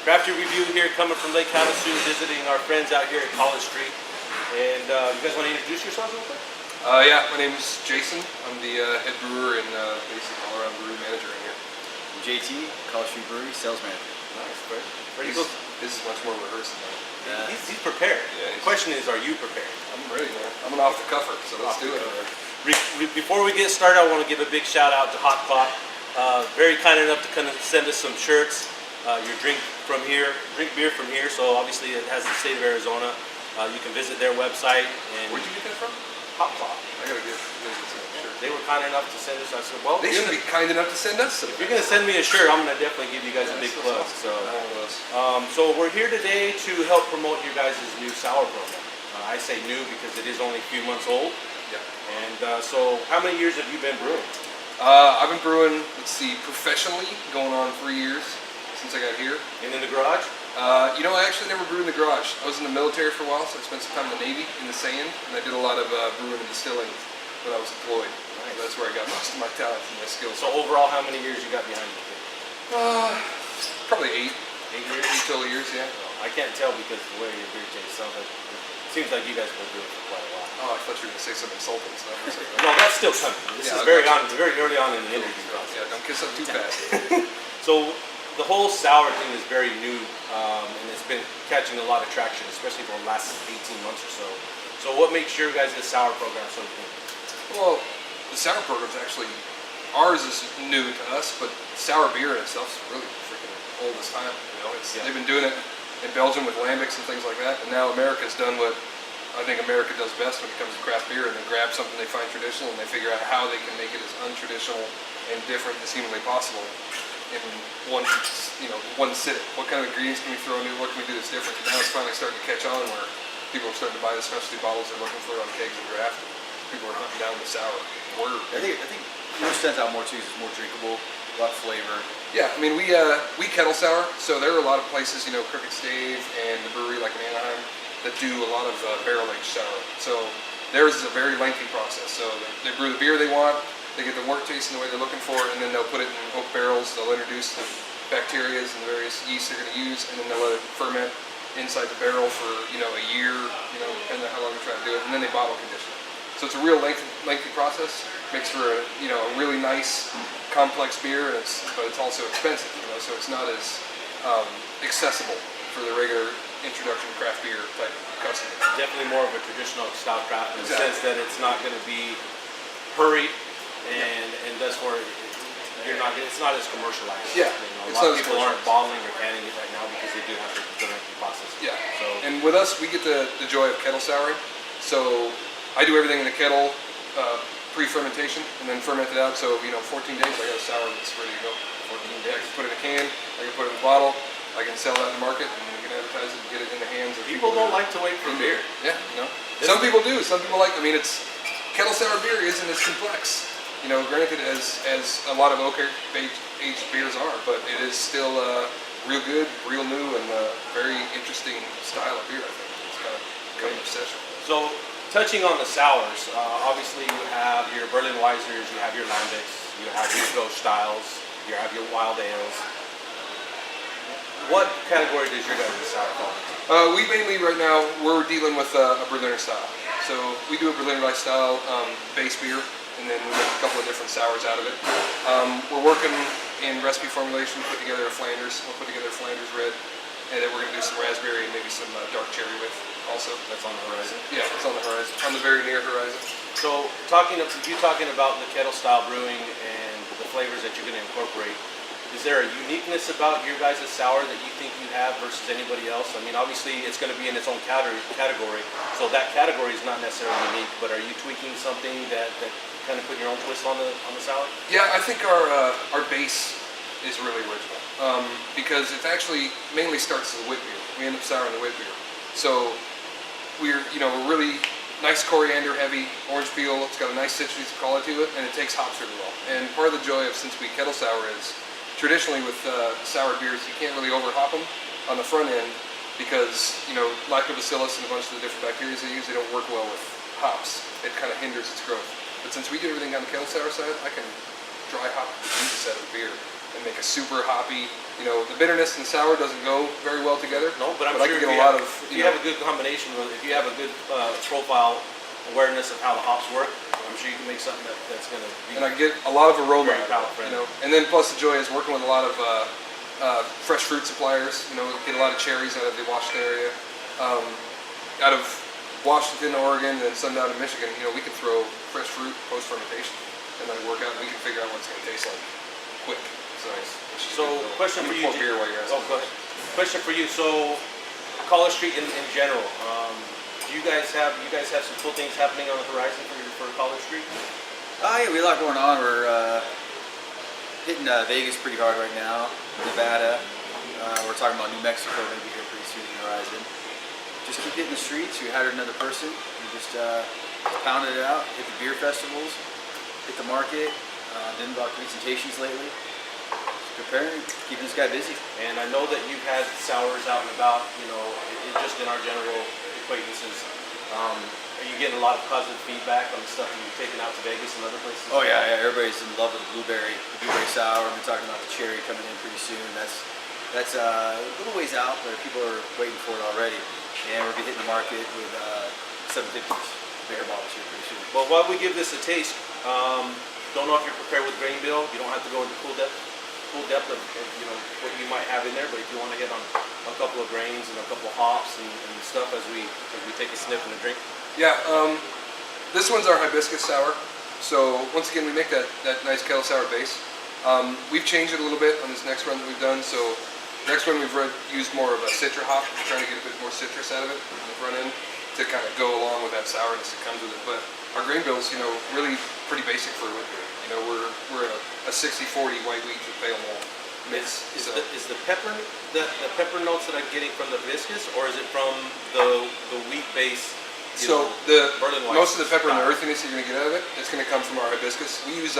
Crafty review here, coming from Lake Havasu, visiting our friends out here at College Street. And you guys want to introduce yourselves real quick? Yeah, my name is Jason. I'm the head brewer and basically all-around brewery manager in here. I'm JT, College Street Brewery, sales manager. Nice, pretty This, cool. this is much more rehearsed than He's prepared. Yeah, The question is, are you prepared? I'm ready, man. I'm an off the cuffer, so let's do it. Before we get started, I want to give a big shout out to Hot Clock. Very kind enough to kind of send us some shirts. Your drink beer from here. So obviously it has the state of Arizona. You can visit their website. And Where'd you get that from? Hot Clock. I gotta get some shirts. They were kind enough to send us. I said, well, They should be kind enough to send us some. if you're gonna send me a shirt, I'm gonna definitely give you guys a big plug. So, so we're here today to help promote your guys' new sour program. I say new because it is only a few months old. Yeah. And so, how many years have you been brewing? I've been brewing, let's see, professionally going on 3 years since I got here. And in the garage? I actually never brewed in the garage. I was in the military for a while, so I spent some time in the Navy in the sand, and I did a lot of brewing and distilling when I was deployed. Nice. That's where I got most of my talent and my skills. So overall, how many years you got behind you? Probably 8 8 years? total years, yeah. I can't tell because the way your beer tastes sounds like it seems like you guys have been doing it for quite a while. Oh, I thought you were going to say some insulting stuff. No, that's still coming. This is very early on in the interview process. Yeah, don't kiss up too fast. So the whole sour thing is very new, and it's been catching a lot of traction, especially for the last 18 months or so. So what makes your guys' sour program so good? Well, the sour program's actually, ours is new to us, but sour beer in itself is really freaking old as time. They've been doing it in Belgium with lambics and things like that, and now America's done what I think America does best when it comes to craft beer, and they grab something they find traditional and they figure out how they can make it as untraditional and different as humanly possible in one sitting. What kind of ingredients can we throw in it? What can we do that's different? And now it's finally starting to catch on where people are starting to buy the specialty bottles they're looking for on kegs and draft. People are hunting down the sour. I think yours stands out more too because it's more drinkable, a lot of flavor. Yeah, I mean we kettle sour, so there are a lot of places, Crooked Stave and the brewery like in Anaheim that do a lot of barrel aged sour. So theirs is a very lengthy process. So they brew the beer they want, they get the wort taste in the way they're looking for, and then they'll put it in oak barrels. They'll introduce the bacteria and the various yeasts they're going to use, and then they'll let it ferment inside the barrel for a year, depending on how long they're trying to do it, and then they bottle condition it. So it's a real lengthy process. Makes for a really nice complex beer, but it's also expensive. So it's not as accessible for the regular introduction craft beer type customer. Definitely more of a traditional style craft in the sense that it's not going to be hurried, and that's where it's not as commercialized. Yeah, a lot of people aren't bottling or canning it right now because they do have to directly process it. Yeah. So, and with us, we get the joy of kettle souring. So I do everything in the kettle, pre-fermentation, and then ferment it out. So 14 days, I got a sour that's ready to go. 14 days. I can put it in a can. I can put it in a bottle. I can sell that in the market, and we can advertise it and get it in the hands of people. Don't like to wait for beer. Yeah, some people do. Some people like. It's kettle sour beer isn't as complex. Granted as a lot of oak aged beers are, but it is still real good, real new, and very interesting style of beer. I think it's kind of obsession. So, touching on the sours, obviously you have your Berlin Weissers, you have your lambics, you have your ghost styles, you have your wild ales. What category does your guys' sour fall into? We mainly right now we're dealing with a Berliner style. So we do a Berliner Weiss style base beer, and then we make a couple of different sours out of it. We're working in recipe formulation to put together a Flanders. We'll put together a Flanders red, and then we're going to do some raspberry and maybe some dark cherry with also. That's on the horizon. Yeah, it's on the horizon, on the very near horizon. So talking about the kettle style brewing and the flavors that you're going to incorporate, is there a uniqueness about your guys' sour that you think you have versus anybody else? Obviously it's going to be in its own category, so that category is not necessarily unique, but are you tweaking something that kind of put your own twist on the sour? Yeah, I think our base is really original because it actually mainly starts as a wit beer. We end up souring the wit beer. So we're really nice coriander heavy, orange peel. It's got a nice citrusy quality to it, and it takes hops really well. And part of the joy of since we kettle sour is traditionally with sour beers, you can't really over-hop them on the front end because, lactobacillus and a bunch of the different bacteria they use, they don't work well with hops. It kind of hinders its growth. But since we do everything on the kettle sour side, I can dry hop the juices out of the beer and make a super hoppy. You know, the bitterness and sour doesn't go very well together. No, but I'm I sure can if get a lot of. if you have a good combination, if you have a good profile awareness of how the hops work, I'm sure you can make something that's going to be. And I get a lot of aroma, Very palate friendly. you know. And then plus the joy is working with a lot of fresh fruit suppliers. You know, get a lot of cherries out of the Washington area, out of Washington, Oregon, and some down in Michigan. You know, we can throw fresh fruit post fermentation and let it work out. And we can figure out what it's going to taste like quick. So, question for you. Beer while you're asking. Oh, go ahead. Question for you. So, College Street in general. Do you guys have some cool things happening on the horizon for College Street? Yeah, we have a lot going on. We're hitting Vegas pretty hard right now. Nevada. We're talking about New Mexico maybe here pretty soon on the horizon. Just keep hitting the streets. We hired another person. We just pounded it out. Hit the beer festivals. Hit the market. Done about presentations lately. Preparing, keeping this guy busy. And I know that you've had sours out and about, you know, just in our general acquaintances. Are you getting a lot of positive feedback on the stuff that you've taken out to Vegas and other places? Oh yeah, everybody's in love with the blueberry sour. We're talking about the cherry coming in pretty soon. That's a little ways out, but people are waiting for it already. And we're gonna hit the market with 750s, bigger bottles here pretty soon. Well, while we give this a taste, don't know if you're prepared with grain bill. You don't have to go into full depth of you know what you might have in there, but if you want to hit on a couple of grains and a couple of hops and stuff as we take a sniff and a drink. Yeah, this one's our hibiscus sour. So once again, we make that nice kettle sour base. We've changed it a little bit on this next run that we've done. So next one we've used more of a citra hop, trying to get a bit more citrus out of it on the front end to kind of go along with that sourness that comes with it. But our grain bill's, you know, really pretty basic for a wheat beer. You know, we're a 60-40 white wheat with pale malt mix. Is the pepper the pepper notes that I'm getting from the hibiscus, or is it from the wheat base? So most of the pepper and the earthiness you're going to get out of it, it's going to come from our hibiscus. We use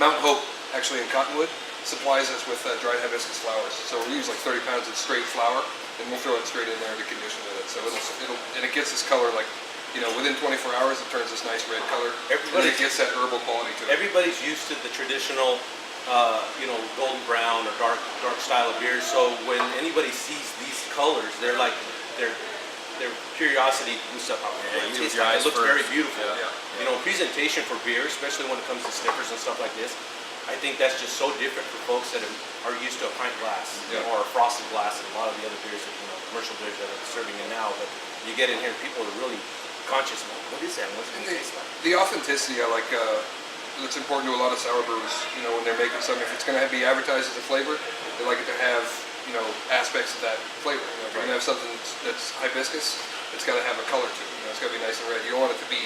Mount Hope, actually in Cottonwood, supplies us with dried hibiscus flowers. So we use like 30 pounds of straight flour, and we'll throw it straight in there to condition it. So it gets this color like, you know, within 24 hours it turns this nice red color. And it gets that herbal quality to it. Everybody's used to the traditional, you know, golden brown or dark style of beers. So when anybody sees these colors, they're like their curiosity boosts up. It looks very beautiful. Yeah. You know, presentation for beer, especially when it comes to snippers and stuff like this. I think that's just so different for folks that are used to a pint glass, you know, or a frosted glass, and a lot of the other beers, that, you know, commercial beers that are serving it now. But you get in here, and people are really conscious. What is that? What's it taste like? The authenticity, I like. That's important to a lot of sour brewers. You know, when they're making something, if it's going to be advertised as a flavor, they like it to have, you know, aspects of that flavor. You know, if you're going to have something that's hibiscus, it's got to have a color to it. You know, it's got to be nice and red. You don't want it to be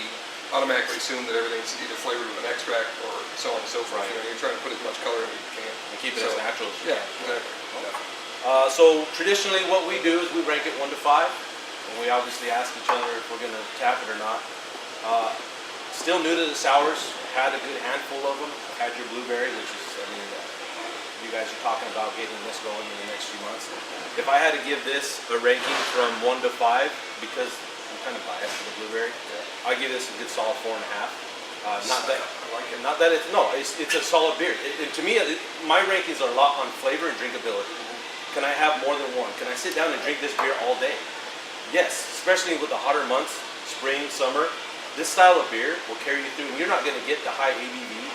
automatically assumed that everything's either flavored with an extract or so on and so forth. You know, you're trying to put as much color in as you can. And keep it as natural as you can. Exactly. So traditionally what we do is we rank it 1 to 5. And we obviously ask each other if we're going to tap it or not. Still new to the sours. Had a good handful of them. Had your blueberry, which is, I mean, you guys are talking about getting this going in the next few months. If I had to give this a ranking from 1 to 5, because I'm kind of biased to the blueberry, I give this a good solid 4.5. Not that it's a solid beer. To me, my rankings are a lot on flavor and drinkability. Can I have more than one? Can I sit down and drink this beer all day? Yes, especially with the hotter months, spring, summer. This style of beer will carry you through, and you're not going to get the high ABV.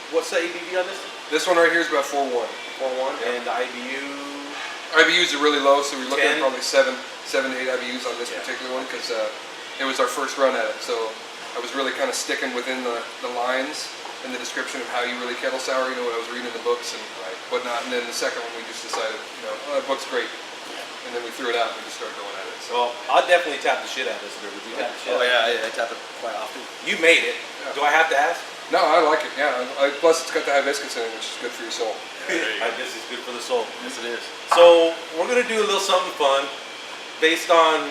What's the ABV on this? This one right here is about 4.1. 4.1, and the IBU? IBUs are really low, so we're looking 10? at probably 7 to 8 IBUs on this particular one, because it was our first run at it. So I was really kind of sticking within the lines and the description of how you really kettle sour, you know, what I was reading in the books and whatnot. And then the second one, we just decided, you know, oh, that book's great. And then we threw it out and we just started going at it. So. Well, I'll definitely tap the shit out of this beer. Would you tap the shit out? Oh yeah, I tap it quite often. You made it. Yeah. Do I have to ask? No, I like it, yeah. Plus it's got the hibiscus in it, which is good for your soul. This is good for the soul. Yes, it is. So we're going to do a little something fun based on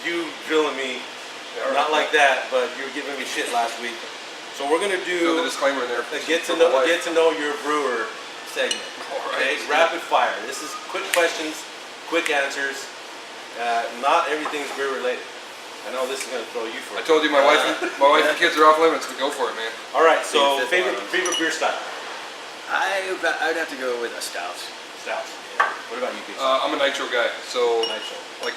you drilling me. Not like that, but you were giving me shit last week. So we're going to do Throw the disclaimer in there. a get to know your brewer segment. Okay, rapid fire. This is quick questions, quick answers. Not everything's beer related. I know this is going to throw you for I told you my wife and kids are off limits, but go for it, man. All right, so favorite beer style? I'd have to go with a stout. Stouts. What about you, Casey? I'm a nitro guy, so Nitro. like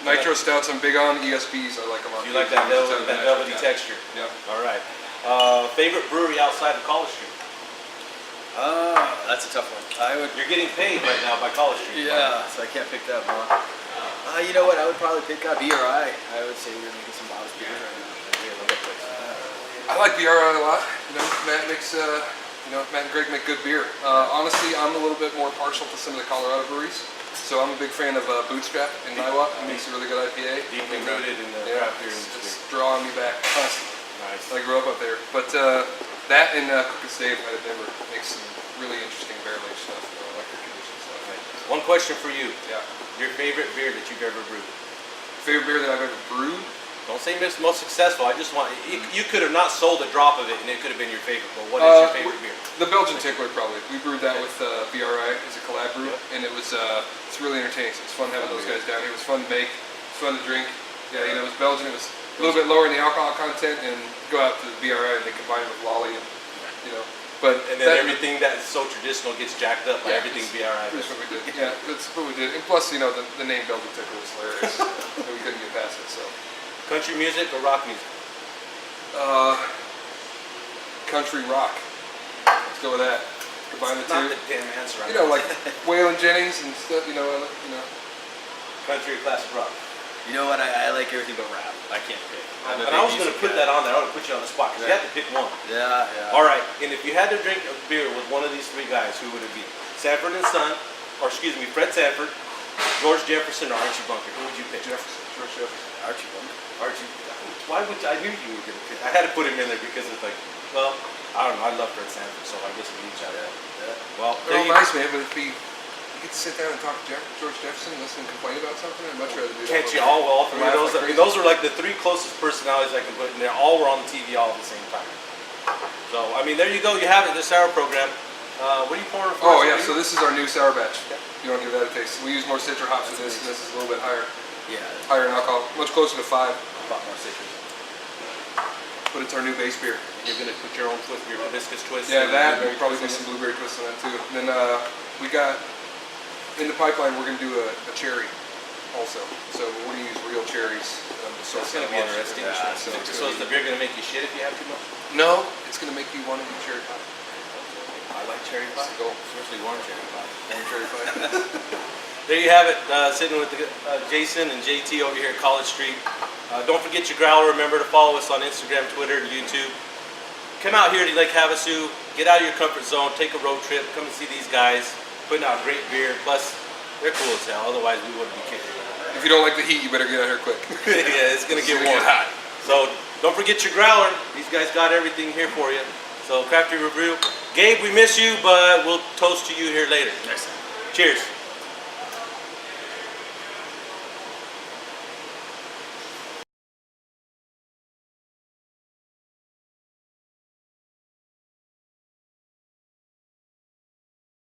nitro stouts. I'm big on ESBs. I like them. Do you like that velvety texture? Yeah. All right. Favorite brewery outside of College Street? That's a tough one. You're getting paid right now by College Street. Yeah, so I can't pick that one. You know what? I would probably pick up BRI. I would say we're making some modest beers right now. I like BRI a lot. You know, Matt makes Matt and Greg make good beer. Honestly, I'm a little bit more partial to some of the Colorado breweries. So I'm a big fan of Bootstrap in Niwot. He makes a really good IPA. Deeply rooted in the craft beer industry. It's drawing me back constantly. Nice. I grew up up there. But that and Crooked Stave out of Denver makes some really interesting barrel aged stuff. I like their condition stuff. One question for you. Yeah. Your favorite beer that you've ever brewed? Favorite beer that I've ever brewed? Don't say most successful. I just want you could have not sold a drop of it and it could have been your favorite. But what is your favorite beer? The Belgian Tickler probably. We brewed that with BRI as a collab brew, and it was it's really entertaining. So it's fun having those guys down here. It was fun to make. It's fun to drink. Yeah, you know, it was Belgian. It was a little bit lower in the alcohol content, and go out to the BRI and they combine it with Lolly, and you know. But and then everything that's so traditional gets jacked up by everything BRI. That's what we did. Yeah, that's what we did. And plus, you know, the name Belgian Tickler was hilarious. And we couldn't get past it. So. Country music or rock music? Country rock. Let's go with that. Combine the two. Not the damn answer. You know, like Waylon Jennings and stuff. You know. Country or classic rock. You know what? I like everything but rap. I can't pick. And I was going to put that on there. I would put you on the spot because you had to pick one. Yeah. All right. And if you had to drink a beer with one of these three guys, who would it be? Sanford and Son, or excuse me, Fred Sanford, George Jefferson, or Archie Bunker? Who would you pick? George Jefferson. Archie Bunker. Archie. Why would I knew you were going to pick? I had to put him in there because it's like, well, I don't know. I love Fred Sanford, so I guess we each have that. Yeah. Well, they're all nice, man. But if you get to sit down and talk to George Jefferson and listen and complain about something, I'd much rather do that. Can't you all three of those? I mean, those are like the three closest personalities I can put in there. All were on the TV all at the same time. So, I mean, there you go. You have it. The sour program. What are you pouring for? Oh yeah. So this is our new sour batch. You want to give that a taste? We use more citra hops with this, and this is a little bit higher. Yeah. Higher in alcohol, much closer to 5. A lot more citrus. But it's our new base beer. You're gonna put your own twist, your hibiscus twist. Yeah, that. And we'll probably do some blueberry twist on that too. And then we got in the pipeline. We're gonna do a cherry also. So we're gonna use real cherries. That's gonna be interesting. Yeah, so is the beer gonna make you shit if you have too much? No, it's gonna make you want to eat cherry pie. I like cherry pie. Go. Especially warm cherry pie. Warm cherry pie. There you have it, sitting with Jason and JT over here at College Street. Don't forget your growler. Remember to follow us on Instagram, Twitter, and YouTube. Come out here to Lake Havasu, get out of your comfort zone, take a road trip, come and see these guys putting out great beer. Plus, they're cool as hell. Otherwise, we wouldn't be kicking it. If you don't like the heat, you better get out here quick. Yeah, it's gonna get warm. Hot. So don't forget your growler. These guys got everything here for you. So Crafty Review. Gabe, we miss you, but we'll toast to you here later. Next time. Cheers.